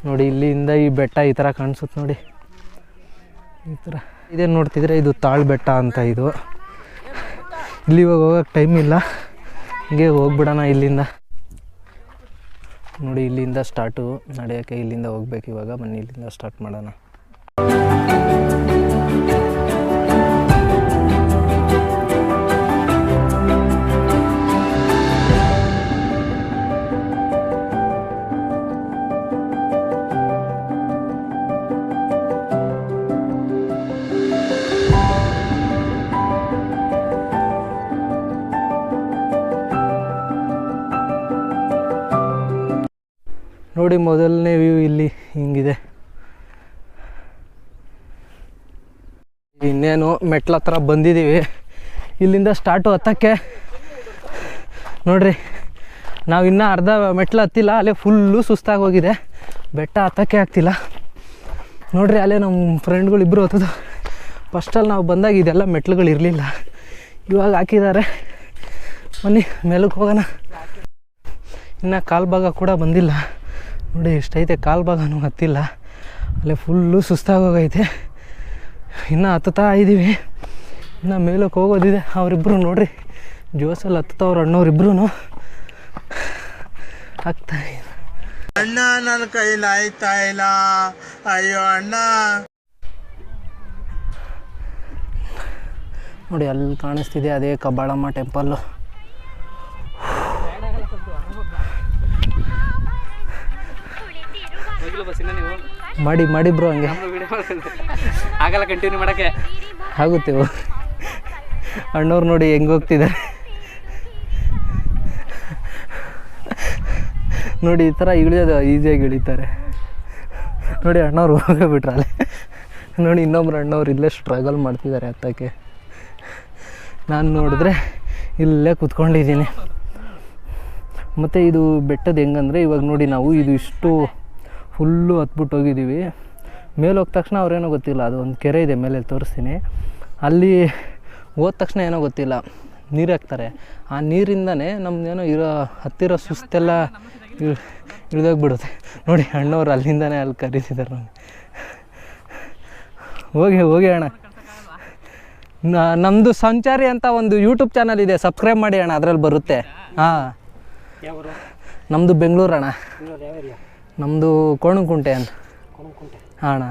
ನೋಡಿ ಇಲ್ಲಿಂದ ಈ ಬೆಟ್ಟ ಈ ಥರ ಕಾಣಿಸುತ್ತೆ ನೋಡಿ, ಈ ಥರ ಇದೇನು ನೋಡ್ತಿದ್ರೆ ಇದು ತಾಳ್ ಬೆಟ್ಟ ಅಂತ. ಇದು ಇಲ್ಲಿ ಇವಾಗ ಹೋಗೋಕ್ಕೆ ಟೈಮ್ ಇಲ್ಲ, ಹಿಂಗೆ ಹೋಗ್ಬಿಡೋಣ ಇಲ್ಲಿಂದ. ನೋಡಿ ಇಲ್ಲಿಂದ ಸ್ಟಾರ್ಟು ನಡೆಯೋಕ್ಕೆ, ಇಲ್ಲಿಂದ ಹೋಗ್ಬೇಕು ಇವಾಗ. ಬನ್ನಿ ಇಲ್ಲಿಂದ ಸ್ಟಾರ್ಟ್ ಮಾಡೋಣ. ನೋಡಿ ಮೊದಲನೇ ವ್ಯೂ ಇಲ್ಲಿ ಹಿಂಗಿದೆ. ಇನ್ನೇನು ಮೆಟ್ಲ ಹತ್ರ ಬಂದಿದ್ದೀವಿ. ಇಲ್ಲಿಂದ ಸ್ಟಾರ್ಟು ಹತ್ತಕ್ಕೆ ನೋಡ್ರಿ, ನಾವು ಇನ್ನೂ ಅರ್ಧ ಮೆಟ್ಲು ಹತ್ತಿಲ್ಲ, ಅಲ್ಲೇ ಫುಲ್ಲು ಸುಸ್ತಾಗಿ ಹೋಗಿದೆ. ಬೆಟ್ಟ ಹತ್ತಕ್ಕೆ ಆಗ್ತಿಲ್ಲ ನೋಡ್ರಿ. ಅಲ್ಲೇ ನಮ್ಮ ಫ್ರೆಂಡ್ಗಳು ಇಬ್ಬರು ಹತ್ತೋದು. ಫಸ್ಟಲ್ಲಿ ನಾವು ಬಂದಾಗ ಇದೆಲ್ಲ ಮೆಟ್ಲುಗಳು ಇರಲಿಲ್ಲ, ಇವಾಗ ಹಾಕಿದ್ದಾರೆ. ಬನ್ನಿ ಮೇಲಕ್ಕೆ ಹೋಗೋಣ. ಇನ್ನು ಕಾಲು ಭಾಗ ಕೂಡ ಬಂದಿಲ್ಲ ನೋಡಿ, ಎಷ್ಟೈತೆ ಕಾಲು ಭಾಗನೂ ಹತ್ತಿಲ್ಲ. ಅಲ್ಲೇ ಫುಲ್ಲು ಸುಸ್ತಾಗೋಗೈತೆ. ಇನ್ನು ಹತ್ತುತ್ತಾ ಇದ್ದೀವಿ, ಇನ್ನು ಮೇಲಕ್ಕೆ ಹೋಗೋದಿದೆ. ಅವರಿಬ್ಬರು ನೋಡ್ರಿ ಜೋಸಲ್ಲಿ ಹತ್ತವ್ರು ಅಣ್ಣವ್ರಿಬ್ರು ಆಗ್ತಾ ಅಣ್ಣ, ನನ್ನ ಕೈಲಿ ಆಯ್ತಾ ಇಲ್ಲ, ಅಯ್ಯೋ ಅಣ್ಣ. ನೋಡಿ ಅಲ್ಲಿ ಕಾಣಿಸ್ತಿದೆ ಅದೇ ಕಬ್ಬಾಳಮ್ಮ ಟೆಂಪಲ್ಲು. ಮಾಡಿ ಬ್ರೋ, ಹಂಗೆ ಆಗಲ್ಲ ಕಂಟಿನ್ಯೂ ಮಾಡೋಕ್ಕೆ ಆಗುತ್ತೆ. ಅಣ್ಣವ್ರು ನೋಡಿ ಹೆಂಗೆ ಹೋಗ್ತಿದ್ದಾರೆ ನೋಡಿ, ಈ ಥರ ಇಳಿಯೋದು ಈಸಿಯಾಗಿ ಇಳಿತಾರೆ ನೋಡಿ. ಅಣ್ಣವ್ರು ಹೋಗಿಬಿಟ್ರಲ್ಲ ನೋಡಿ, ಇನ್ನೊಬ್ರು ಅಣ್ಣವ್ರು ಇಲ್ಲೇ ಸ್ಟ್ರಗಲ್ ಮಾಡ್ತಿದ್ದಾರೆ ಹತ್ತಕ್ಕೆ. ನಾನು ನೋಡಿದ್ರೆ ಇಲ್ಲೇ ಕೂತ್ಕೊಂಡಿದ್ದೀನಿ. ಮತ್ತು ಇದು ಬೆಟ್ಟದ ಹೆಂಗಂದರೆ, ಇವಾಗ ನೋಡಿ ನಾವು ಇದು ಇಷ್ಟು ಫುಲ್ಲು ಹತ್ಬಿಟ್ಟು ಹೋಗಿದ್ದೀವಿ. ಮೇಲೆ ಹೋದ ತಕ್ಷಣ ಅವ್ರೇನೋ ಗೊತ್ತಿಲ್ಲ, ಅದು ಒಂದು ಕೆರೆ ಇದೆ ಮೇಲೆ ತೋರಿಸ್ತೀನಿ. ಅಲ್ಲಿ ಹೋದ ತಕ್ಷಣ ಏನೋ ಗೊತ್ತಿಲ್ಲ ನೀರು ಹಾಕ್ತಾರೆ. ಆ ನೀರಿಂದನೇ ನಮ್ದೇನೋ ಹತ್ತಿರೋ ಸುಸ್ತೆಲ್ಲ ಇಳಿದೋಗ್ಬಿಡುತ್ತೆ ನೋಡಿ. ಅಣ್ಣವ್ರು ಅಲ್ಲಿಂದನೇ ಅಲ್ಲಿ ಕರೀತಿದ್ದಾರೆ ನಮಗೆ. ಹೋಗಿ ಅಣ್ಣ, ನಮ್ಮದು ಸಂಚಾರಿ ಅಂತ ಒಂದು ಯೂಟ್ಯೂಬ್ ಚಾನಲ್ ಇದೆ, ಸಬ್ಸ್ಕ್ರೈಬ್ ಮಾಡಿ ಅಣ್ಣ, ಅದರಲ್ಲಿ ಬರುತ್ತೆ. ಹಾಂ, ನಮ್ಮದು ಬೆಂಗಳೂರು ಅಣ್ಣ. ನಮ್ಮದು ಕೋಣಂಕುಂಟೆ ಅಂತ. ಹಾಂ ಅಣ್ಣ,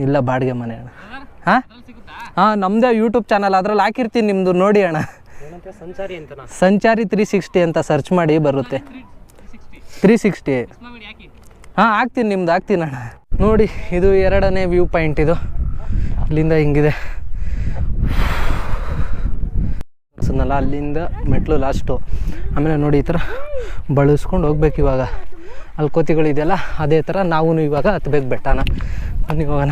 ಇಲ್ಲ ಬಾಡಿಗೆ ಮನೆ ಅಣ್ಣ. ಹಾಂ ನಮ್ಮದೇ ಯೂಟ್ಯೂಬ್ ಚಾನಲ್, ಅದ್ರಲ್ಲಿ ಹಾಕಿರ್ತೀನಿ, ನಿಮ್ಮದು ನೋಡಿ ಅಣ್ಣ. ಸಂಚಾರಿ 360 ಅಂತ ಸರ್ಚ್ ಮಾಡಿ ಬರುತ್ತೆ. 360 ಹಾಂ ಹಾಕ್ತೀನಿ, ನಿಮ್ದು ಹಾಕ್ತೀನಿ ಅಣ್ಣ. ನೋಡಿ ಇದು ಎರಡನೇ ವ್ಯೂ ಪಾಯಿಂಟ್. ಇದು ಇಲ್ಲಿಂದ ಹಿಂಗಿದೆ ಅನ್ಸಲ್ಲ, ಅಲ್ಲಿಂದ ಮೆಟ್ಲು ಲಾಸ್ಟು. ಆಮೇಲೆ ನೋಡಿ ಈ ಥರ ಬಳಸ್ಕೊಂಡು ಹೋಗ್ಬೇಕು. ಇವಾಗ ಅಲ್ಲಿ ಕೋತಿಗಳಿದೆಯಲ್ಲ, ಅದೇ ಥರ ನಾವು ಇವಾಗ ಹತ್ಬೇಕು ಬೆಟ್ಟನ. ಬನ್ನಿ ಹೋಗೋಣ.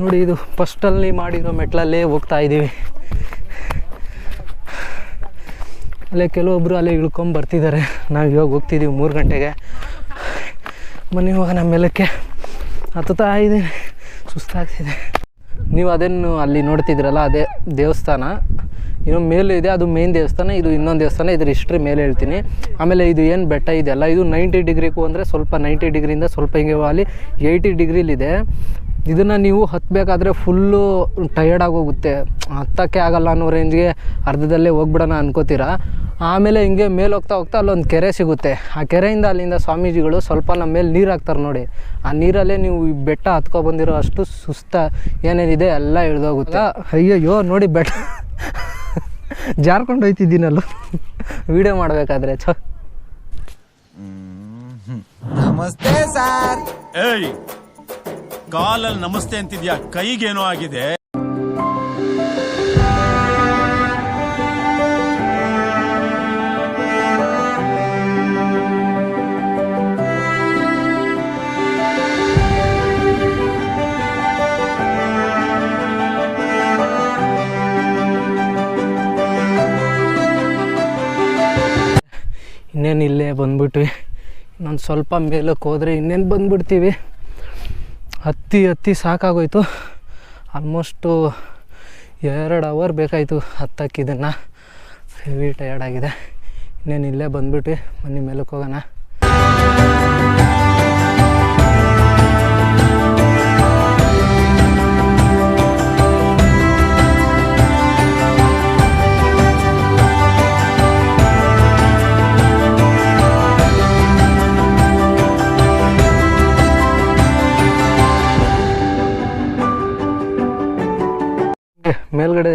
ನೋಡಿ ಇದು ಫಸ್ಟಲ್ಲಿ ಮಾಡಿರೋ ಮೆಟ್ಲಲ್ಲೇ ಹೋಗ್ತಾ ಇದ್ದೀವಿ. ಅಲ್ಲೇ ಕೆಲವೊಬ್ಬರು ಅಲ್ಲೇ ಇಳ್ಕೊಂಬರ್ತಿದ್ದಾರೆ. ನಾವು ಇವಾಗ ಹೋಗ್ತಿದ್ದೀವಿ 3 ಗಂಟೆಗೆ. ಬನ್ನಿ ಹೋಗೋಣ ಮೇಲಕ್ಕೆ. ಹತ್ತುತ್ತಾ ಇದ್ದೀನಿ, ಸುಸ್ತಾಗ್ತಿದೆ. ನೀವು ಅದನ್ನು ಅಲ್ಲಿ ನೋಡ್ತಿದ್ದೀರಲ್ಲ, ಅದೇ ದೇವಸ್ಥಾನ. ಇನ್ನೊಂದು ಮೇಲೆ ಇದೆ, ಅದು ಮೇನ್ ದೇವಸ್ಥಾನ. ಇದು ಇನ್ನೊಂದು ದೇವಸ್ಥಾನ, ಇದ್ರ ಹಿಸ್ಟ್ರಿ ಮೇಲೆ ಹೇಳ್ತೀನಿ. ಆಮೇಲೆ ಇದು ಏನು ಬೆಟ್ಟ ಇದೆಯಲ್ಲ, ಇದು 90 ಡಿಗ್ರಿಗೂ ಅಂದರೆ ಸ್ವಲ್ಪ 90 ಡಿಗ್ರಿಯಿಂದ ಸ್ವಲ್ಪ ಹಿಂಗೆ ಅಲ್ಲಿ 80 ಡಿಗ್ರಿಲಿದೆ. ಇದನ್ನು ನೀವು ಹತ್ತಬೇಕಾದ್ರೆ ಫುಲ್ಲು ಟಯರ್ಡ್ ಆಗೋಗುತ್ತೆ, ಹತ್ತಕ್ಕೆ ಆಗಲ್ಲ ಅನ್ನೋ ರೇಂಜ್ಗೆ ಅರ್ಧದಲ್ಲೇ ಹೋಗ್ಬಿಡೋಣ ಅನ್ಕೋತೀರ. ಆಮೇಲೆ ಹಿಂಗೆ ಮೇಲೆ ಹೋಗ್ತಾ ಅಲ್ಲೊಂದು ಕೆರೆ ಸಿಗುತ್ತೆ. ಆ ಕೆರೆಯಿಂದ ಅಲ್ಲಿಂದ ಸ್ವಾಮೀಜಿಗಳು ಸ್ವಲ್ಪ ನಮ್ಮ ಮೇಲೆ ನೀರು ಹಾಕ್ತಾರೆ ನೋಡಿ. ಆ ನೀರಲ್ಲೇ ನೀವು ಬೆಟ್ಟ ಹತ್ಕೊಬಂದಿರೋ ಅಷ್ಟು ಸುಸ್ತ ಏನೇನಿದೆ ಎಲ್ಲ ಇಳಿದೋಗುತ್ತೆ. ಅಯ್ಯಯ್ಯೋ ನೋಡಿ ಬೆಟ್ಟ ಜಾರ್ಕೊಂಡು ಹೋಯ್ತಿದ್ದೀನಲ್ಲ ವಿಡಿಯೋ ಮಾಡಬೇಕಾದ್ರೆ. ನಮಸ್ತೆ ಸರ್. ಏಯ್, ಕಾಲಲ್ಲಿ ನಮಸ್ತೆ ಅಂತಿದ್ಯಾ, ಕೈಗೇನೋ ಆಗಿದೆ. ಇನ್ನೇನು ಇಲ್ಲೇ ಬಂದ್ಬಿಟ್ವಿ. ನಾನು ಸ್ವಲ್ಪ ಮೇಲಕ್ಕೆ ಹೋದರೆ ಇನ್ನೇನು ಬಂದ್ಬಿಡ್ತೀವಿ. ಹತ್ತಿ ಸಾಕಾಗೋಯ್ತು. ಆಲ್ಮೋಸ್ಟು 2 ಅವರ್ ಬೇಕಾಯಿತು ಹತ್ತಕ್ಕೆ. ಇದನ್ನು ಹೆವಿ ಟಯರ್ಡ್ ಆಗಿದೆ. ಇನ್ನೇನು ಇಲ್ಲೇ ಬಂದುಬಿಟ್ಟು ಬನ್ನಿ ಮೇಲಕ್ಕೆ ಹೋಗೋಣ. ಮೇಲ್ಗಡೆ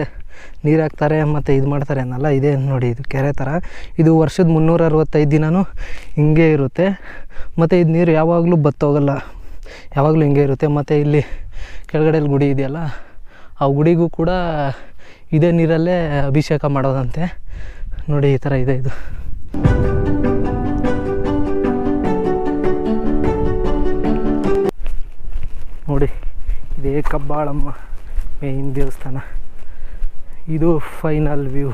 ನೀರು ಹಾಕ್ತಾರೆ ಮತ್ತು ಇದು ಮಾಡ್ತಾರೆ ಅನ್ನಲ್ಲ, ಇದೇ ನೋಡಿ ಇದು ಕೆರೆ ಥರ. ಇದು ವರ್ಷದ 365 ದಿನವೂ ಹಿಂಗೆ ಇರುತ್ತೆ. ಮತ್ತು ಇದು ನೀರು ಯಾವಾಗಲೂ ಬತ್ತೋಗಲ್ಲ, ಯಾವಾಗಲೂ ಹಿಂಗೆ ಇರುತ್ತೆ. ಮತ್ತು ಇಲ್ಲಿ ಕೆಳಗಡೆಯಲ್ಲಿ ಗುಡಿ ಇದೆಯಲ್ಲ, ಆ ಗುಡಿಗೂ ಕೂಡ ಇದೇ ನೀರಲ್ಲೇ ಅಭಿಷೇಕ ಮಾಡೋದಂತೆ. ನೋಡಿ ಈ ಥರ ಇದೆ ಇದು. ನೋಡಿ ಇದೇ ಕಬ್ಬಾಳಮ್ಮ ಮೇನ್ ದೇವಸ್ಥಾನ. ಇದು ಫೈನಲ್ ವ್ಯೂ.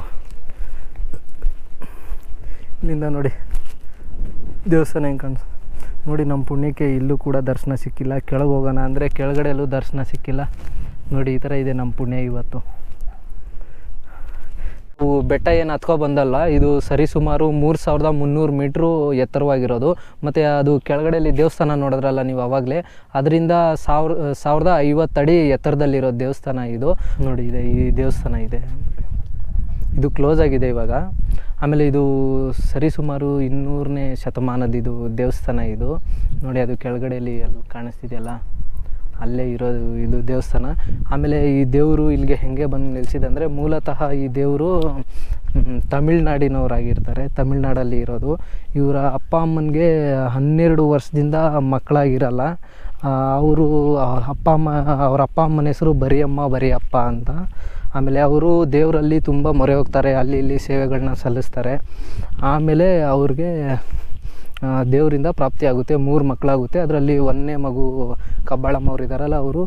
ಇಲ್ಲಿಂದ ನೋಡಿ ದೇವಸ್ಥಾನ ಹೆಂಗೆ ಕಾಣಿಸ್. ನೋಡಿ ನಮ್ಮ ಪುಣ್ಯಕ್ಕೆ ಇಲ್ಲೂ ಕೂಡ ದರ್ಶನ ಸಿಕ್ಕಿಲ್ಲ. ಕೆಳಗೆ ಹೋಗೋಣ ಅಂದರೆ ಕೆಳಗಡೆಯಲ್ಲೂ ದರ್ಶನ ಸಿಕ್ಕಿಲ್ಲ. ನೋಡಿ ಈ ಥರ ಇದೆ ನಮ್ಮ ಪುಣ್ಯ ಇವತ್ತು. ಬೆಟ್ಟ ಏನು ಹತ್ಕೊ ಬಂದಲ್ಲ, ಇದು ಸರಿಸುಮಾರು 3300 ಮೀಟ್ರು ಎತ್ತರವಾಗಿರೋದು. ಮತ್ತು ಅದು ಕೆಳಗಡೆಯಲ್ಲಿ ದೇವಸ್ಥಾನ ನೋಡಿದ್ರಲ್ಲ ನೀವು ಆವಾಗಲೇ, ಅದರಿಂದ 1050 ಅಡಿ ಎತ್ತರದಲ್ಲಿರೋ ದೇವಸ್ಥಾನ ಇದು. ನೋಡಿ ಇದೆ ಈ ದೇವಸ್ಥಾನ ಇದೆ, ಇದು ಕ್ಲೋಸ್ ಆಗಿದೆ ಇವಾಗ. ಆಮೇಲೆ ಇದು ಸರಿಸುಮಾರು 200ನೇ ಶತಮಾನದಿದು ದೇವಸ್ಥಾನ ಇದು. ನೋಡಿ ಅದು ಕೆಳಗಡೆಯಲ್ಲಿ ಅಲ್ಲಿ ಕಾಣಿಸ್ತಿದೆಯಲ್ಲ, ಅಲ್ಲೇ ಇರೋದು ಇದು ದೇವಸ್ಥಾನ. ಆಮೇಲೆ ಈ ದೇವರು ಇಲ್ಲಿಗೆ ಹೆಂಗೆ ಬಂದು ನಿಲ್ಲಿಸಿದೆ ಅಂದರೆ, ಮೂಲತಃ ಈ ದೇವರು ತಮಿಳ್ನಾಡಿನವರಾಗಿರ್ತಾರೆ, ತಮಿಳ್ನಾಡಲ್ಲಿ ಇರೋದು. ಇವರ ಅಪ್ಪ ಅಮ್ಮನಿಗೆ 12 ವರ್ಷದಿಂದ ಮಕ್ಕಳಾಗಿರಲ್ಲ. ಅವರು ಅವ್ರ ಅಪ್ಪ ಅಮ್ಮನ ಹೆಸರು ಬರಿಯಪ್ಪ ಅಂತ. ಆಮೇಲೆ ಅವರು ದೇವರಲ್ಲಿ ತುಂಬ ಮೊರೆ ಹೋಗ್ತಾರೆ, ಅಲ್ಲಿ ಇಲ್ಲಿ ಸೇವೆಗಳನ್ನ ಸಲ್ಲಿಸ್ತಾರೆ. ಆಮೇಲೆ ಅವ್ರಿಗೆ ದೇವರಿಂದ ಪ್ರಾಪ್ತಿಯಾಗುತ್ತೆ, 3 ಮಕ್ಕಳಾಗುತ್ತೆ. ಅದರಲ್ಲಿ 1ನೇ ಮಗು ಕಬ್ಬಾಳಮ್ಮ ಅವ್ರು ಇದ್ದಾರಲ್ಲ, ಅವರು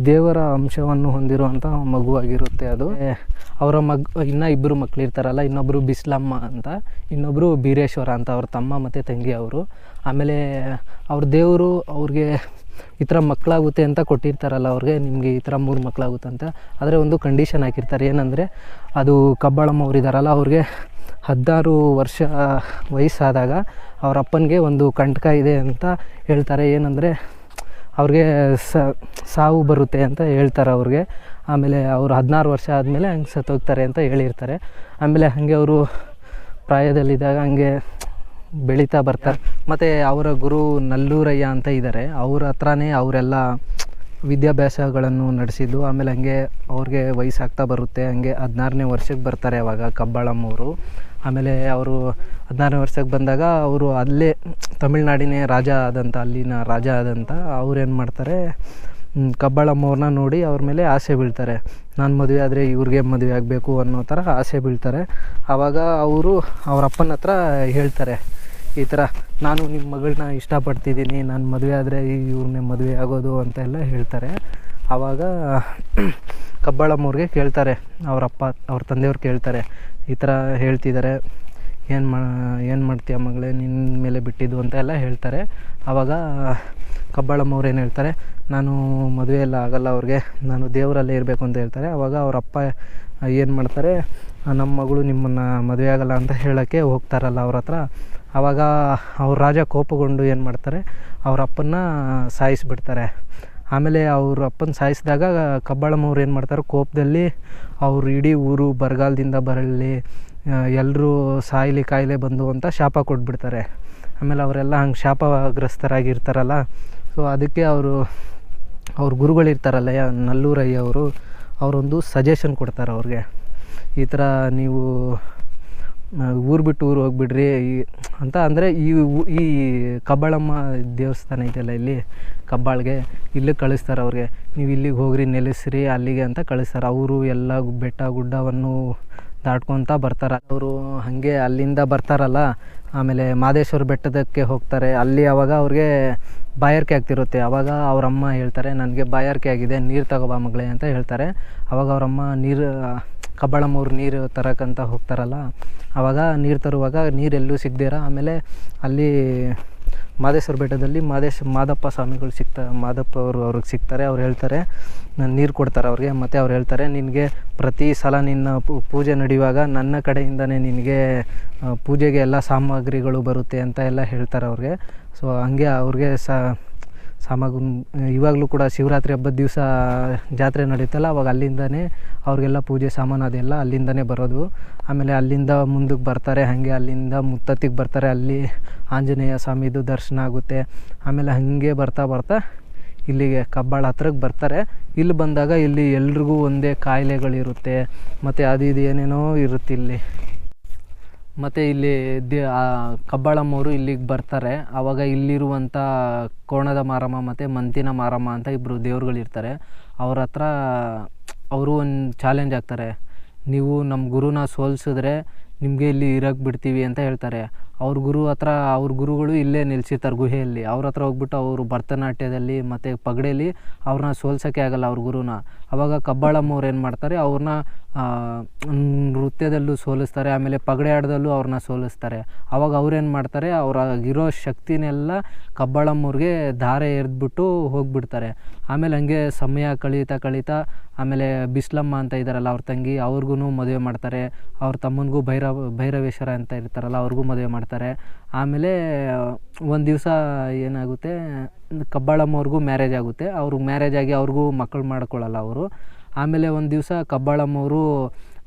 ದೇವರ ಅಂಶವನ್ನು ಹೊಂದಿರುವಂಥ ಮಗುವಾಗಿರುತ್ತೆ ಅದು. ಅವರ ಇನ್ನೂ 2 ಮಕ್ಕಳಿರ್ತಾರಲ್ಲ, ಇನ್ನೊಬ್ಬರು ಬಿಸ್ಲಮ್ಮ ಅಂತ, ಇನ್ನೊಬ್ಬರು ಬೀರೇಶ್ವರ ಅಂತ, ಅವ್ರ ತಮ್ಮ ಮತ್ತು ತಂಗಿ ಅವರು. ಆಮೇಲೆ ಅವ್ರ ದೇವರು ಅವ್ರಿಗೆ ಈ ಥರ ಮಕ್ಕಳಾಗುತ್ತೆ ಅಂತ ಕೊಟ್ಟಿರ್ತಾರಲ್ಲ ಅವ್ರಿಗೆ, ನಿಮಗೆ ಈ ಥರ 3 ಮಕ್ಕಳಾಗುತ್ತೆ ಅಂತ. ಆದರೆ ಒಂದು ಕಂಡೀಷನ್ ಹಾಕಿರ್ತಾರೆ, ಏನಂದರೆ ಅದು ಕಬ್ಬಾಳಮ್ಮ ಅವ್ರು ಇದ್ದಾರಲ್ಲ, ಅವ್ರಿಗೆ 16 ವರ್ಷ ವಯಸ್ಸಾದಾಗ ಅವ್ರ ಅಪ್ಪನಿಗೆ ಒಂದು ಕಂಟಕ ಇದೆ ಅಂತ ಹೇಳ್ತಾರೆ. ಏನಂದರೆ ಅವ್ರಿಗೆ ಸಾವು ಬರುತ್ತೆ ಅಂತ ಹೇಳ್ತಾರೆ ಅವ್ರಿಗೆ. ಆಮೇಲೆ ಅವರು 16 ವರ್ಷ ಆದಮೇಲೆ ಹಂಗೆ ಸತ್ತೋಗ್ತಾರೆ ಅಂತ ಹೇಳಿರ್ತಾರೆ. ಆಮೇಲೆ ಹಾಗೆ ಅವರು ಪ್ರಾಯದಲ್ಲಿದ್ದಾಗ ಹಂಗೆ ಬೆಳೀತಾ ಬರ್ತಾರೆ. ಮತ್ತು ಅವರ ಗುರು ನಲ್ಲೂರಯ್ಯ ಅಂತ ಇದ್ದಾರೆ, ಅವ್ರ ಹತ್ರನೇ ಅವರೆಲ್ಲ ವಿದ್ಯಾಭ್ಯಾಸಗಳನ್ನು ನಡೆಸಿದ್ದು. ಆಮೇಲೆ ಹಂಗೆ ಅವ್ರಿಗೆ ವಯಸ್ಸಾಗ್ತಾ ಬರುತ್ತೆ, ಹಂಗೆ 16ನೇ ವರ್ಷಕ್ಕೆ ಬರ್ತಾರೆ ಅವಾಗ ಕಬ್ಬಾಳಮ್ಮವರು. ಆಮೇಲೆ ಅವರು 16ನೇ ವರ್ಷಕ್ಕೆ ಬಂದಾಗ ಅವರು ಅಲ್ಲೇ ತಮಿಳ್ನಾಡಿನೇ ಅಲ್ಲಿನ ರಾಜ ಆದಂಥ ಅವ್ರೇನು ಮಾಡ್ತಾರೆ, ಕಬ್ಬಾಳಮ್ಮವ್ರನ್ನ ನೋಡಿ ಅವ್ರ ಮೇಲೆ ಆಸೆ ಬೀಳ್ತಾರೆ. ನಾನು ಮದುವೆ ಆದರೆ ಇವ್ರಿಗೆ ಮದುವೆ ಆಗಬೇಕು ಅನ್ನೋ ಥರ ಆಸೆ ಬೀಳ್ತಾರೆ. ಆವಾಗ ಅವರು ಅವ್ರ ಅಪ್ಪನ ಹತ್ರ ಹೇಳ್ತಾರೆ, ಈ ಥರ ನಾನು ನಿಮ್ಮ ಮಗಳನ್ನ ಇಷ್ಟಪಡ್ತಿದ್ದೀನಿ, ನಾನು ಮದುವೆ ಆದರೆ ಇವ್ರನ್ನೇ ಮದುವೆ ಆಗೋದು ಅಂತ ಎಲ್ಲ ಹೇಳ್ತಾರೆ. ಆವಾಗ ಕಬ್ಬಾಳಮ್ಮವ್ರಿಗೆ ಕೇಳ್ತಾರೆ, ಅವ್ರ ತಂದೆಯವ್ರು ಕೇಳ್ತಾರೆ, ಈ ಥರ ಹೇಳ್ತಿದ್ದಾರೆ, ಏನು ಮಾಡ್ತೀಯ ಮಗಳೇ, ನಿನ್ನ ಮೇಲೆ ಬಿಟ್ಟಿದ್ದು ಅಂತ ಎಲ್ಲ ಹೇಳ್ತಾರೆ. ಆವಾಗ ಕಬ್ಬಾಳಮ್ಮವ್ರು ಏನು ಹೇಳ್ತಾರೆ, ನಾನು ಮದುವೆ ಎಲ್ಲ ಆಗಲ್ಲ ಅವ್ರಿಗೆ, ನಾನು ದೇವರಲ್ಲೇ ಇರಬೇಕು ಅಂತ ಹೇಳ್ತಾರೆ. ಆವಾಗ ಅವ್ರ ಅಪ್ಪ ಏನು ಮಾಡ್ತಾರೆ, ನಮ್ಮ ಮಗಳು ನಿಮ್ಮನ್ನು ಮದುವೆ ಆಗಲ್ಲ ಅಂತ ಹೇಳೋಕ್ಕೆ ಹೋಗ್ತಾರಲ್ಲ ಅವ್ರ ಹತ್ರ. ಆವಾಗ ಅವ್ರ ರಾಜ ಕೋಪಗೊಂಡು ಏನು ಮಾಡ್ತಾರೆ, ಅವ್ರ ಅಪ್ಪನ್ನ ಸಾಯಿಸಿಬಿಡ್ತಾರೆ. ಆಮೇಲೆ ಅವ್ರ ಅಪ್ಪನ ಸಾಯಿಸಿದಾಗ ಕಬ್ಬಾಳಮ್ಮವ್ರು ಏನು ಮಾಡ್ತಾರೆ, ಕೋಪದಲ್ಲಿ ಅವ್ರು ಇಡೀ ಊರು ಬರಗಾಲದಿಂದ ಬರಲಿ, ಎಲ್ಲರೂ ಸಾಯಲಿ ಕಾಯಿಲೆ ಬಂದು ಅಂತ ಶಾಪ ಕೊಟ್ಬಿಡ್ತಾರೆ. ಆಮೇಲೆ ಅವರೆಲ್ಲ ಹಂಗೆ ಶಾಪಗ್ರಸ್ತರಾಗಿರ್ತಾರಲ್ಲ, ಸೊ ಅದಕ್ಕೆ ಅವ್ರ ಗುರುಗಳಿರ್ತಾರಲ್ಲ ನಲ್ಲೂರಯ್ಯ ಅವರೊಂದು ಸಜೆಷನ್ ಕೊಡ್ತಾರೆ ಅವ್ರಿಗೆ, ಈ ಥರ ನೀವು ಊರು ಬಿಟ್ಟು ಊರು ಹೋಗ್ಬಿಡ್ರಿ ಅಂತ. ಅಂದರೆ ಈ ಕಬ್ಬಾಳಮ್ಮ ದೇವಸ್ಥಾನ ಇದೆಯಲ್ಲ ಇಲ್ಲಿ ಕಬ್ಬಾಳ್ಗೆ, ಇಲ್ಲಿಗೆ ಕಳಿಸ್ತಾರೆ ಅವ್ರಿಗೆ, ನೀವು ಇಲ್ಲಿಗೆ ಹೋಗ್ರಿ ನೆಲೆಸ್ರಿ ಅಲ್ಲಿಗೆ ಅಂತ ಕಳಿಸ್ತಾರೆ. ಅವರು ಎಲ್ಲ ಬೆಟ್ಟ ಗುಡ್ಡವನ್ನು ದಾಟ್ಕೊತ ಬರ್ತಾರೆ. ಅವರು ಹಾಗೆ ಅಲ್ಲಿಂದ ಬರ್ತಾರಲ್ಲ, ಆಮೇಲೆ ಮಾದೇಶ್ವರ ಬೆಟ್ಟದಕ್ಕೆ ಹೋಗ್ತಾರೆ. ಅಲ್ಲಿ ಆವಾಗ ಅವ್ರಿಗೆ ಬಾಯಾರಿಕೆ ಆಗ್ತಿರುತ್ತೆ. ಆವಾಗ ಅವರಮ್ಮ ಹೇಳ್ತಾರೆ, ನನಗೆ ಬಾಯಾರಿಕೆ ಆಗಿದೆ, ನೀರು ತಗೋಬಾ ಮಗಳೇ ಅಂತ ಹೇಳ್ತಾರೆ. ಆವಾಗ ಅವರಮ್ಮ ಕಬ್ಬಾಳಮ್ಮವ್ರು ನೀರು ತರಕ್ಕಂತ ಹೋಗ್ತಾರಲ್ಲ, ಆವಾಗ ನೀರು ತರುವಾಗ ನೀರೆಲ್ಲೂ ಸಿಗದಿರ ಆಮೇಲೆ ಅಲ್ಲಿ ಮಾದೇಶ್ವರ ಬೆಟ್ಟದಲ್ಲಿ ಮಾದಪ್ಪ ಸ್ವಾಮಿಗಳು ಮಾದಪ್ಪ ಅವ್ರಿಗೆ ಸಿಗ್ತಾರೆ. ಅವ್ರು ಹೇಳ್ತಾರೆ, ನಾನು ನೀರು ಕೊಡ್ತಾರೆ ಅವ್ರಿಗೆ. ಮತ್ತು ಅವ್ರು ಹೇಳ್ತಾರೆ, ನಿನಗೆ ಪ್ರತಿ ಸಲ ನಿನ್ನ ಪೂಜೆ ನಡೆಯುವಾಗ ನನ್ನ ಕಡೆಯಿಂದನೇ ನಿನಗೆ ಪೂಜೆಗೆ ಎಲ್ಲ ಸಾಮಗ್ರಿಗಳು ಬರುತ್ತೆ ಅಂತ ಎಲ್ಲ ಹೇಳ್ತಾರೆ ಅವ್ರಿಗೆ. ಸೊ ಹಂಗೆ ಅವ್ರಿಗೆ ಇವಾಗಲೂ ಕೂಡ ಶಿವರಾತ್ರಿ ಹಬ್ಬದ ದಿವಸ ಜಾತ್ರೆ ನಡೀತಲ್ಲ, ಅವಾಗ ಅಲ್ಲಿಂದನೇ ಅವ್ರಿಗೆಲ್ಲ ಪೂಜೆ ಸಾಮಾನು ಅದೆಲ್ಲ ಅಲ್ಲಿಂದನೇ ಬರೋದು. ಆಮೇಲೆ ಅಲ್ಲಿಂದ ಮುಂದಕ್ಕೆ ಬರ್ತಾರೆ, ಹಾಗೆ ಅಲ್ಲಿಂದ ಮುತ್ತತ್ತಿಗೆ ಬರ್ತಾರೆ. ಅಲ್ಲಿ ಆಂಜನೇಯ ಸ್ವಾಮಿದು ದರ್ಶನ ಆಗುತ್ತೆ. ಆಮೇಲೆ ಹಾಗೆ ಬರ್ತಾ ಇಲ್ಲಿಗೆ ಕಬ್ಬಾಳ ಹತ್ರಕ್ಕೆ ಬರ್ತಾರೆ. ಇಲ್ಲಿ ಬಂದಾಗ ಇಲ್ಲಿ ಎಲ್ರಿಗೂ ಒಂದೇ ಕಾಯಿಲೆಗಳಿರುತ್ತೆ, ಮತ್ತು ಅದು ಇದು ಏನೇನೋ ಇರುತ್ತೆ ಇಲ್ಲಿ. ಮತ್ತು ಇಲ್ಲಿ ಕಬ್ಬಾಳಮ್ಮವರು ಇಲ್ಲಿಗೆ ಬರ್ತಾರೆ. ಆವಾಗ ಇಲ್ಲಿರುವಂಥ ಕೋಣದ ಮಾರಮ್ಮ ಮತ್ತು ಮಂತಿನ ಮಾರಮ್ಮ ಅಂತ ಇಬ್ಬರು ದೇವ್ರುಗಳಿರ್ತಾರೆ. ಅವ್ರ ಹತ್ರ ಅವರು ಒಂದು ಚಾಲೆಂಜ್ ಆಗ್ತಾರೆ, ನೀವು ನಮ್ಮ ಗುರುನ ಸೋಲಿಸಿದ್ರೆ ನಿಮಗೆ ಇಲ್ಲಿ ಇರೋಕ್ಕೆ ಬಿಡ್ತೀವಿ ಅಂತ ಹೇಳ್ತಾರೆ. ಅವ್ರ ಗುರುಗಳು ಇಲ್ಲೇ ನಿಲ್ಸಿರ್ತಾರೆ ಗುಹೆಯಲ್ಲಿ. ಅವ್ರ ಹತ್ರ ಹೋಗ್ಬಿಟ್ಟು ಅವರು ಭರತನಾಟ್ಯದಲ್ಲಿ ಮತ್ತು ಪಗಡೆಯಲ್ಲಿ ಅವ್ರನ್ನ ಸೋಲ್ಸೋಕ್ಕೆ ಆಗಲ್ಲ ಅವ್ರ ಗುರುನ. ಆವಾಗ ಕಬ್ಬಾಳಮ್ಮವ್ರು ಏನು ಮಾಡ್ತಾರೆ, ಅವ್ರನ್ನ ನೃತ್ಯದಲ್ಲೂ ಸೋಲಿಸ್ತಾರೆ, ಆಮೇಲೆ ಪಗಡೆ ಆಟದಲ್ಲೂ ಅವ್ರನ್ನ ಸೋಲಿಸ್ತಾರೆ. ಆವಾಗ ಅವ್ರೇನು ಮಾಡ್ತಾರೆ, ಅವ್ರಾಗಿರೋ ಶಕ್ತಿನೆಲ್ಲ ಕಬ್ಬಾಳಮ್ಮವ್ರಿಗೆ ಧಾರೆ ಎರೆದ್ಬಿಟ್ಟು ಹೋಗಿಬಿಡ್ತಾರೆ. ಆಮೇಲೆ ಹಂಗೆ ಸಮಯ ಕಳೀತಾ ಆಮೇಲೆ ಬಿಸ್ಲಮ್ಮ ಅಂತ ಇದ್ದಾರಲ್ಲ ಅವ್ರ ತಂಗಿ, ಅವ್ರಿಗೂ ಮದುವೆ ಮಾಡ್ತಾರೆ. ಅವ್ರ ತಮ್ಮನಿಗೂ ಭೈರವೇಶ್ವರ ಅಂತ ಇರ್ತಾರಲ್ಲ ಅವ್ರಿಗೂ ಮದುವೆ ಮಾಡ್ತಾರೆ. ಆಮೇಲೆ ಒಂದು ದಿವಸ ಏನಾಗುತ್ತೆ, ಕಬ್ಬಾಳಮ್ಮವ್ರಿಗೂ ಮ್ಯಾರೇಜ್ ಆಗುತ್ತೆ. ಅವ್ರಿಗೆ ಮ್ಯಾರೇಜ್ ಆಗಿ ಅವ್ರಿಗೂ ಮಕ್ಕಳು ಮಾಡ್ಕೊಳ್ಳಲ್ಲ ಅವರು. ಆಮೇಲೆ ಒಂದು ದಿವಸ ಕಬ್ಬಾಳಮ್ಮವರು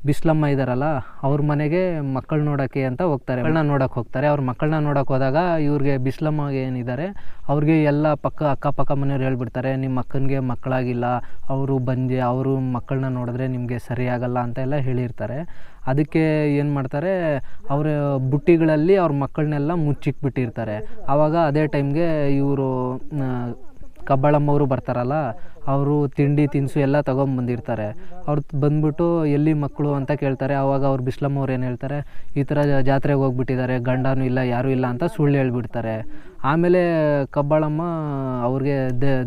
ಬಿಸ್ಲಮ್ಮ ಇದ್ದಾರಲ್ಲ ಅವ್ರ ಮನೆಗೆ ಮಕ್ಕಳು ನೋಡೋಕ್ಕೆ ಅಂತ ಹೋಗ್ತಾರೆ. ನೋಡೋಕೆ ಹೋಗ್ತಾರೆ. ಅವ್ರ ಮಕ್ಕಳನ್ನ ನೋಡೋಕೆ ಹೋದಾಗ ಇವ್ರಿಗೆ ಬಿಸ್ಲಮ್ಮಗೆ ಏನಿದ್ದಾರೆ ಅವ್ರಿಗೆ ಎಲ್ಲ ಅಕ್ಕಪಕ್ಕ ಮನೆಯವ್ರು ಹೇಳ್ಬಿಡ್ತಾರೆ, ನಿಮ್ಮ ಅಕ್ಕನಿಗೆ ಮಕ್ಕಳಾಗಿಲ್ಲ, ಅವರು ಬಂಜೆ, ಅವರು ಮಕ್ಕಳನ್ನ ನೋಡಿದ್ರೆ ನಿಮಗೆ ಸರಿಯಾಗಲ್ಲ ಅಂತ ಎಲ್ಲ ಹೇಳಿರ್ತಾರೆ. ಅದಕ್ಕೆ ಏನು ಮಾಡ್ತಾರೆ, ಅವರ ಬುಟ್ಟಿಗಳಲ್ಲಿ ಅವ್ರ ಮಕ್ಕಳನ್ನೆಲ್ಲ ಮುಚ್ಚಿಕ್ಬಿಟ್ಟಿರ್ತಾರೆ. ಆವಾಗ ಅದೇ ಟೈಮ್ಗೆ ಇವರು ಕಬ್ಬಾಳಮ್ಮವರು ಬರ್ತಾರಲ್ಲ, ಅವರು ತಿಂಡಿ ತಿನಿಸು ಎಲ್ಲ ತೊಗೊಂಬಂದಿರ್ತಾರೆ. ಅವ್ರು ಬಂದ್ಬಿಟ್ಟು ಎಲ್ಲಿ ಮಕ್ಕಳು ಅಂತ ಕೇಳ್ತಾರೆ. ಆವಾಗ ಅವ್ರು ಬಿಸ್ಲಮ್ಮವ್ರು ಏನು ಹೇಳ್ತಾರೆ, ಈ ಥರ ಜಾತ್ರೆಗೆ ಹೋಗ್ಬಿಟ್ಟಿದ್ದಾರೆ, ಗಂಡನೂ ಇಲ್ಲ ಯಾರೂ ಇಲ್ಲ ಅಂತ ಸುಳ್ಳು ಹೇಳ್ಬಿಡ್ತಾರೆ. ಆಮೇಲೆ ಕಬ್ಬಾಳಮ್ಮ ಅವ್ರಿಗೆ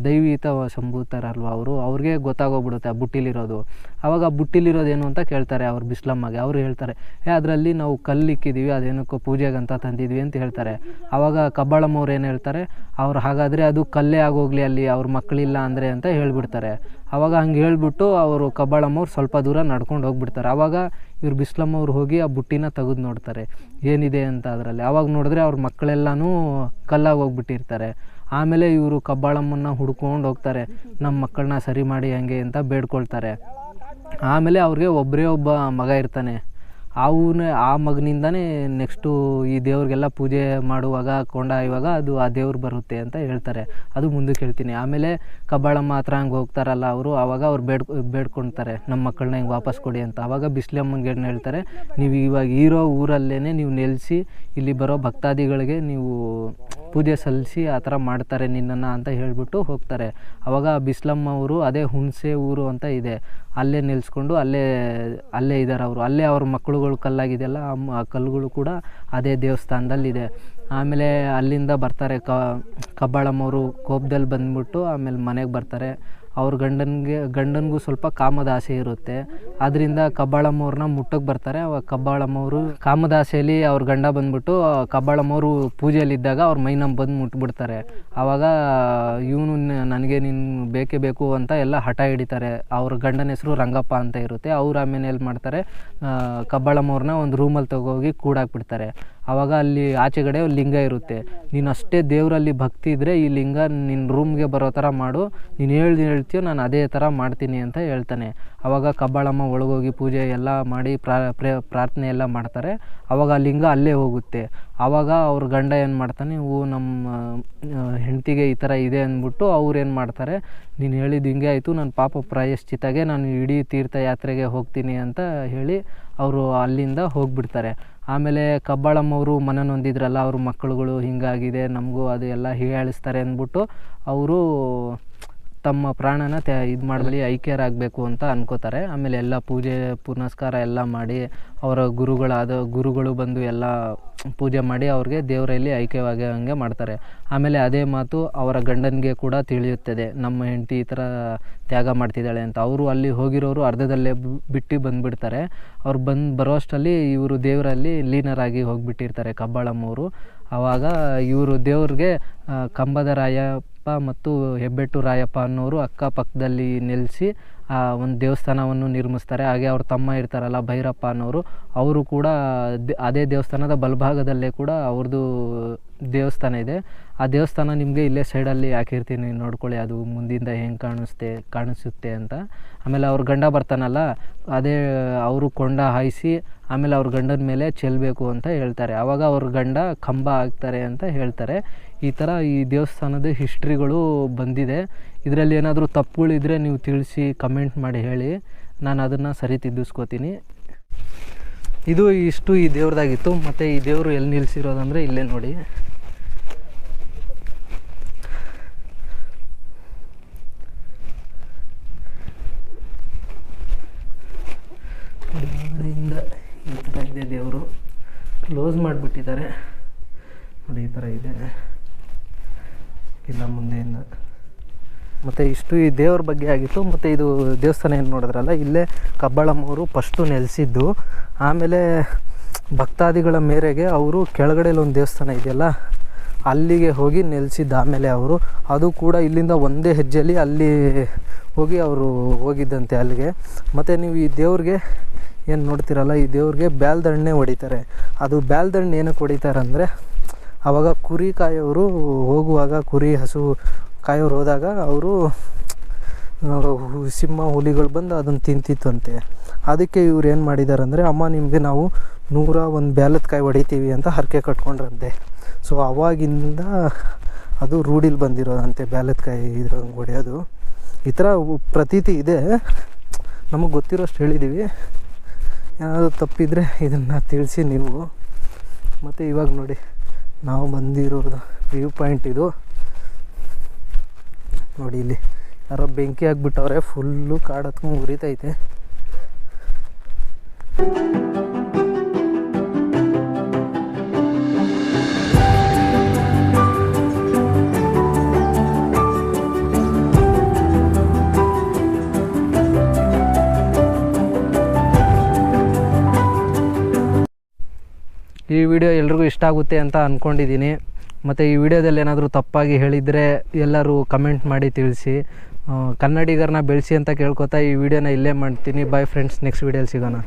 ದೈವೀತ ಸಂಭೂತಾರಲ್ವ ಅವ್ರಿಗೆ ಗೊತ್ತಾಗೋಗ್ಬಿಡುತ್ತೆ ಆ ಬುಟ್ಟಿಲಿರೋದು. ಆವಾಗ ಆ ಬುಟ್ಟಿಲಿರೋದೇನು ಅಂತ ಕೇಳ್ತಾರೆ ಅವ್ರು ಬಿಸ್ಲಮ್ಮಗೆ. ಅವರು ಹೇಳ್ತಾರೆ, ಅದರಲ್ಲಿ ನಾವು ಕಲ್ಲಿಕ್ಕಿದ್ದೀವಿ, ಅದೇನಕ್ಕೋ ಪೂಜೆಗಂತ ತಂದಿದ್ವಿ ಅಂತ ಹೇಳ್ತಾರೆ. ಆವಾಗ ಕಬ್ಬಾಳಮ್ಮವ್ರು ಏನು ಹೇಳ್ತಾರೆ, ಅವ್ರು ಹಾಗಾದರೆ ಅದು ಕಲ್ಲೇ ಆಗೋಗ್ಲಿ ಅಲ್ಲಿ ಅವ್ರ ಮಕ್ಕಳಿಲ್ಲ ಅಂದರೆ ಅಂತ ಹೇಳ್ಬಿಡ್ತಾರೆ. ಆವಾಗ ಹಂಗೆ ಹೇಳ್ಬಿಟ್ಟು ಅವರು ಕಬ್ಬಾಳಮ್ಮವ್ರು ಸ್ವಲ್ಪ ದೂರ ನಡ್ಕೊಂಡು ಹೋಗ್ಬಿಡ್ತಾರೆ. ಆವಾಗ ಇವ್ರು ಬಿಸ್ಲಮ್ಮವ್ರು ಹೋಗಿ ಆ ಬುಟ್ಟಿನ ತೆಗೆದು ನೋಡ್ತಾರೆ ಏನಿದೆ ಅಂತ ಅದರಲ್ಲಿ. ಆವಾಗ ನೋಡಿದ್ರೆ ಅವ್ರ ಮಕ್ಕಳೆಲ್ಲನೂ ಕಲ್ಲಾಗಿ ಹೋಗ್ಬಿಟ್ಟಿರ್ತಾರೆ. ಆಮೇಲೆ ಇವರು ಕಬ್ಬಾಳಮ್ಮನ್ನ ಹುಡ್ಕೊಂಡು ಹೋಗ್ತಾರೆ, ನಮ್ಮ ಮಕ್ಕಳನ್ನ ಸರಿ ಮಾಡಿ ಹಂಗೆ ಅಂತ ಬೇಡ್ಕೊಳ್ತಾರೆ. ಆಮೇಲೆ ಅವ್ರಿಗೆ ಒಬ್ಬರೇ ಒಬ್ಬ ಮಗ ಇರ್ತಾನೆ. ಆ ಮಗನಿಂದನೇ ನೆಕ್ಸ್ಟು ಈ ದೇವ್ರಿಗೆಲ್ಲ ಪೂಜೆ ಮಾಡುವಾಗ ಕೊಂಡಾಯುವಾಗ ಅದು ಆ ದೇವ್ರು ಬರುತ್ತೆ ಅಂತ ಹೇಳ್ತಾರೆ. ಅದು ಮುಂದಕ್ಕೆ ಹೇಳ್ತೀನಿ. ಆಮೇಲೆ ಕಬ್ಬಾಳಮ್ಮ ಹತ್ರ ಹಂಗೆ ಹೋಗ್ತಾರಲ್ಲ ಆವಾಗ ಅವ್ರು ಬೇಡ್ಕೊಳ್ತಾರೆ, ನಮ್ಮ ಮಕ್ಕಳನ್ನ ಹಿಂಗೆ ವಾಪಸ್ ಕೊಡಿ ಅಂತ. ಆವಾಗ ಬಿಸ್ಲಮ್ಮನಿಗೆ ಏನು ಹೇಳ್ತಾರೆ, ನೀವು ಇವಾಗ ಇರೋ ಊರಲ್ಲೇ ನೀವು ನೆಲೆಸಿ ಇಲ್ಲಿ ಬರೋ ಭಕ್ತಾದಿಗಳಿಗೆ ನೀವು ಪೂಜೆ ಸಲ್ಲಿಸಿ ಆ ಥರ ಮಾಡ್ತಾರೆ ನಿನ್ನನ್ನು ಅಂತ ಹೇಳಿಬಿಟ್ಟು ಹೋಗ್ತಾರೆ. ಆವಾಗ ಬಿಸ್ಲಮ್ಮ ಅವರು ಅದೇ ಹುಣಸೆ ಊರು ಅಂತ ಇದೆ, ಅಲ್ಲೇ ನಿಲ್ಲಿಸ್ಕೊಂಡು ಅಲ್ಲೇ ಇದ್ದಾರೆ ಅವರು. ಅಲ್ಲೇ ಅವ್ರ ಮಕ್ಕಳುಗಳು ಕಲ್ಲಾಗಿದೆಯಲ್ಲ, ಆ ಕಲ್ಲುಗಳು ಕೂಡ ಅದೇ ದೇವಸ್ಥಾನದಲ್ಲಿದೆ. ಆಮೇಲೆ ಅಲ್ಲಿಂದ ಬರ್ತಾರೆ ಕಬ್ಬಾಳಮ್ಮವರು ಕೋಪದಲ್ಲಿ ಬಂದ್ಬಿಟ್ಟು ಆಮೇಲೆ ಮನೆಗೆ ಬರ್ತಾರೆ. ಅವ್ರ ಗಂಡನಿಗೂ ಸ್ವಲ್ಪ ಕಾಮದ ಆಸೆ ಇರುತ್ತೆ. ಆದ್ದರಿಂದ ಕಬ್ಬಾಳಮ್ಮವ್ರನ್ನ ಮುಟ್ಟಕ್ಕೆ ಬರ್ತಾರೆ. ಅವಾಗ ಕಬ್ಬಾಳಮ್ಮವರು ಕಾಮದ ಆಸೆಯಲ್ಲಿ ಅವ್ರ ಗಂಡ ಬಂದ್ಬಿಟ್ಟು ಕಬ್ಬಾಳಮ್ಮವರು ಪೂಜೆಯಲ್ಲಿದ್ದಾಗ ಅವ್ರ ಮೈನ ಬಂದು ಮುಟ್ಬಿಡ್ತಾರೆ. ಆವಾಗ ಇವನು ನನಗೆ ನೀನು ಬೇಕೇ ಬೇಕು ಅಂತ ಎಲ್ಲ ಹಠ ಹಿಡಿತಾರೆ. ಅವ್ರ ಗಂಡನ ಹೆಸರು ರಂಗಪ್ಪ ಅಂತ ಇರುತ್ತೆ. ಅವ್ರು ಆಮೇಲೆ ಏನು ಮಾಡ್ತಾರೆ, ಕಬ್ಬಾಳಮ್ಮವ್ರನ್ನ ಒಂದು ರೂಮಲ್ಲಿ ತಗೋಗಿ ಕೂಡಾಕ್ಬಿಡ್ತಾರೆ. ಆವಾಗ ಅಲ್ಲಿ ಆಚೆಗಡೆ ಲಿಂಗ ಇರುತ್ತೆ. ನೀನು ಅಷ್ಟೇ ದೇವರಲ್ಲಿ ಭಕ್ತಿ ಇದ್ದರೆ ಈ ಲಿಂಗ ನಿನ್ನ ರೂಮ್ಗೆ ಬರೋ ಥರ ಮಾಡು, ನೀನು ಹೇಳ್ತೀಯೋ ನಾನು ಅದೇ ಥರ ಮಾಡ್ತೀನಿ ಅಂತ ಹೇಳ್ತಾನೆ. ಆವಾಗ ಕಬ್ಬಾಳಮ್ಮ ಒಳಗೋಗಿ ಪೂಜೆ ಎಲ್ಲ ಮಾಡಿ ಪ್ರಾರ್ಥನೆ ಎಲ್ಲ ಮಾಡ್ತಾರೆ. ಆವಾಗ ಆ ಲಿಂಗ ಅಲ್ಲೇ ಹೋಗುತ್ತೆ. ಆವಾಗ ಅವ್ರ ಗಂಡ ಏನು ಮಾಡ್ತಾನೆ, ನಮ್ಮ ಹೆಂಡತಿಗೆ ಈ ಥರ ಇದೆ ಅಂದ್ಬಿಟ್ಟು ಅವ್ರು ಏನು ಮಾಡ್ತಾರೆ, ನೀನು ಹೇಳಿದ್ದು ಹಿಂಗೆ ಆಯಿತು, ನನ್ನ ಪಾಪ ಪ್ರಾಯಶ್ಚಿತ್ತಾಗೆ ನಾನು ಇಡೀ ತೀರ್ಥಯಾತ್ರೆಗೆ ಹೋಗ್ತೀನಿ ಅಂತ ಹೇಳಿ ಅವರು ಅಲ್ಲಿಂದ ಹೋಗಿಬಿಡ್ತಾರೆ. ಆಮೇಲೆ ಕಬ್ಬಾಳಮ್ಮವರು ಮನನೊಂದಿದ್ರಲ್ಲ, ಅವ್ರ ಮಕ್ಕಳುಗಳು ಹಿಂಗಾಗಿದೆ ನಮಗೂ ಅದು ಎಲ್ಲ ಹೀಯಾಳಿಸ್ತಾರೆ ಅಂದ್ಬಿಟ್ಟು ಅವರು ತಮ್ಮ ಪ್ರಾಣನ ಇದು ಮಾಡಲಿ ಐಕ್ಯರಾಗಬೇಕು ಅಂತ ಅನ್ಕೋತಾರೆ. ಆಮೇಲೆ ಎಲ್ಲ ಪೂಜೆ ಪುನಸ್ಕಾರ ಎಲ್ಲ ಮಾಡಿ ಅವರ ಗುರುಗಳು ಬಂದು ಎಲ್ಲ ಪೂಜೆ ಮಾಡಿ ಅವ್ರಿಗೆ ದೇವರಲ್ಲಿ ಐಕ್ಯವಾಗಿ ಹಂಗೆ ಮಾಡ್ತಾರೆ. ಆಮೇಲೆ ಅದೇ ಮಾತು ಅವರ ಗಂಡನಿಗೆ ಕೂಡ ತಿಳಿಯುತ್ತದೆ, ನಮ್ಮ ಹೆಂಡತಿ ಈ ಥರ ತ್ಯಾಗ ಮಾಡ್ತಿದ್ದಾಳೆ ಅಂತ. ಅವರು ಅಲ್ಲಿ ಹೋಗಿರೋರು ಅರ್ಧದಲ್ಲೇ ಬಿಟ್ಟು ಬಂದುಬಿಡ್ತಾರೆ. ಅವ್ರು ಬರೋಷ್ಟರಲ್ಲಿ ಇವರು ದೇವರಲ್ಲಿ ಲೀನರಾಗಿ ಹೋಗಿಬಿಟ್ಟಿರ್ತಾರೆ ಕಬ್ಬಾಳಮ್ಮವರು. ಆವಾಗ ಇವರು ದೇವ್ರಿಗೆ ಕಂಬದ ರಾಯಪ್ಪ ಮತ್ತು ಹೆಬ್ಬೆಟ್ಟು ರಾಯಪ್ಪ ಅನ್ನೋರು ಅಕ್ಕಪಕ್ಕದಲ್ಲಿ ನೆಲೆಸಿ ಒಂದು ದೇವಸ್ಥಾನವನ್ನು ನಿರ್ಮಿಸ್ತಾರೆ. ಹಾಗೆ ಅವ್ರ ತಮ್ಮ ಇರ್ತಾರಲ್ಲ ಭೈರಪ್ಪ ಅನ್ನೋರು, ಅವರು ಕೂಡ ಅದೇ ದೇವಸ್ಥಾನದ ಬಲಭಾಗದಲ್ಲೇ ಕೂಡ ಅವ್ರದ್ದು ದೇವಸ್ಥಾನ ಇದೆ. ಆ ದೇವಸ್ಥಾನ ನಿಮಗೆ ಇಲ್ಲೇ ಸೈಡಲ್ಲಿ ಹಾಕಿರ್ತೀನಿ, ನೋಡ್ಕೊಳ್ಳಿ ಅದು ಮುಂದಿಂದ ಹೆಂಗೆ ಕಾಣಿಸುತ್ತೆ ಅಂತ. ಆಮೇಲೆ ಅವ್ರ ಗಂಡ ಬರ್ತಾನಲ್ಲ, ಅದೇ ಅವರು ಕೊಂಡ ಹಾಯಿಸಿ ಆಮೇಲೆ ಅವ್ರ ಗಂಡನ ಮೇಲೆ ಚೆಲ್ಲಬೇಕು ಅಂತ ಹೇಳ್ತಾರೆ. ಆವಾಗ ಅವ್ರ ಗಂಡ ಕಂಬ ಆಗ್ತಾರೆ ಅಂತ ಹೇಳ್ತಾರೆ. ಈ ಥರ ಈ ದೇವಸ್ಥಾನದ ಹಿಸ್ಟ್ರಿಗಳು ಬಂದಿದೆ. ಇದರಲ್ಲಿ ಏನಾದರೂ ತಪ್ಪುಗಳಿದ್ರೆ ನೀವು ತಿಳಿಸಿ ಕಮೆಂಟ್ ಮಾಡಿ ಹೇಳಿ, ನಾನು ಅದನ್ನು ಸರಿ ತಿದ್ದಿಸ್ಕೋತೀನಿ. ಇದು ಇಷ್ಟು ಈ ದೇವ್ರದಾಗಿತ್ತು. ಮತ್ತು ಈ ದೇವರು ಎಲ್ಲಿ ನಿಲ್ಲಿಸಿರೋದಂದರೆ ಇಲ್ಲೇ ನೋಡಿ, ಈ ಥರ ಇದೆ ದೇವರು. ಕ್ಲೋಸ್ ಮಾಡಿಬಿಟ್ಟಿದ್ದಾರೆ ನೋಡಿ, ಈ ಥರ ಇದೆ ಇಲ್ಲ ಮುಂದೆಯಿಂದ. ಮತ್ತು ಇಷ್ಟು ಈ ದೇವ್ರ ಬಗ್ಗೆ ಆಗಿತ್ತು. ಮತ್ತು ಇದು ದೇವಸ್ಥಾನ ಏನು ನೋಡಿದ್ರಲ್ಲ, ಇಲ್ಲೇ ಕಬ್ಬಾಳಮ್ಮವರು ಫಸ್ಟು ನೆಲೆಸಿದ್ದು. ಆಮೇಲೆ ಭಕ್ತಾದಿಗಳ ಮೇರೆಗೆ ಅವರು ಕೆಳಗಡೆಲಿ ಒಂದು ದೇವಸ್ಥಾನ ಇದೆಯಲ್ಲ ಅಲ್ಲಿಗೆ ಹೋಗಿ ನೆಲೆಸಿದ್ದು. ಆಮೇಲೆ ಅವರು ಅದು ಕೂಡ ಇಲ್ಲಿಂದ ಒಂದೇ ಹೆಜ್ಜೆಯಲ್ಲಿ ಅಲ್ಲಿ ಹೋಗಿ ಅವರು ಹೋಗಿದ್ದಂತೆ ಅಲ್ಲಿಗೆ. ಮತ್ತು ನೀವು ಈ ದೇವ್ರಿಗೆ ಏನು ನೋಡ್ತೀರಲ್ಲ, ಈ ದೇವ್ರಿಗೆ ಬ್ಯಾಲ್ದಣ್ಣೆ ಹೊಡಿತಾರೆ. ಅದು ಬ್ಯಾಲ್ದಣ್ಣೆ ಏನಕ್ಕೆ ಹೊಡಿತಾರೆ ಅಂದರೆ, ಆವಾಗ ಕುರಿ ಕಾಯೋರು ಹೋಗುವಾಗ, ಕುರಿ ಹಸು ಕಾಯೋರು ಹೋದಾಗ ಅವರು ಸಿಂಹ ಹುಲಿಗಳು ಬಂದು ಅದನ್ನು ತಿಂತಿತ್ತಂತೆ. ಅದಕ್ಕೆ ಇವ್ರು ಏನು ಮಾಡಿದ್ದಾರೆ ಅಂದರೆ, ಅಮ್ಮ ನಿಮಗೆ ನಾವು 101 ಬ್ಯಾಲದ ಕಾಯಿ ಹೊಡಿತೀವಿ ಅಂತ ಹರಕೆ ಕಟ್ಕೊಂಡ್ರಂತೆ. ಸೊ ಅವಾಗಿಂದ ಅದು ರೂಢಿಲಿ ಬಂದಿರೋದಂತೆ ಬ್ಯಾಲದ ಕಾಯಿ ಇದ್ರಂಗೆ ಹೊಡೆಯೋದು. ಈ ಥರ ಪ್ರತೀತಿ ಇದೆ, ನಮಗೆ ಗೊತ್ತಿರೋಷ್ಟು ಹೇಳಿದ್ದೀವಿ. ಏನಾದರೂ ತಪ್ಪಿದರೆ ಇದನ್ನು ತಿಳಿಸಿ ನೀವು. ಮತ್ತು ಇವಾಗ ನೋಡಿ, ನಾವು ಬಂದಿರೋದು ವ್ಯೂ ಪಾಯಿಂಟ್ ಇದು ನೋಡಿ. ಇಲ್ಲಿ ಯಾರೋ ಬೆಂಕಿ ಆಗಿಬಿಟ್ಟವ್ರೆ, ಫುಲ್ಲು ಕಾಡು ಹತ್ಕೊಂಡು ಉರಿತೈತೆ. ಈ ವಿಡಿಯೋ ಎಲ್ರಿಗೂ ಇಷ್ಟ ಆಗುತ್ತೆ ಅಂತ ಅಂದ್ಕೊಂಡಿದ್ದೀನಿ. ಮತ್ತು ಈ ವಿಡಿಯೋದಲ್ಲಿ ಏನಾದರೂ ತಪ್ಪಾಗಿ ಹೇಳಿದರೆ ಎಲ್ಲರೂ ಕಮೆಂಟ್ ಮಾಡಿ ತಿಳಿಸಿ. ಕನ್ನಡಿಗರನ್ನ ಬೆಳೆಸಿ ಅಂತ ಕೇಳ್ಕೊತಾ ಈ ವಿಡಿಯೋನ ಇಲ್ಲೇ ಮಾಡ್ತೀನಿ. ಬಾಯ್ ಫ್ರೆಂಡ್ಸ್, ನೆಕ್ಸ್ಟ್ ವಿಡಿಯೋಲಿ ಸಿಗೋಣ.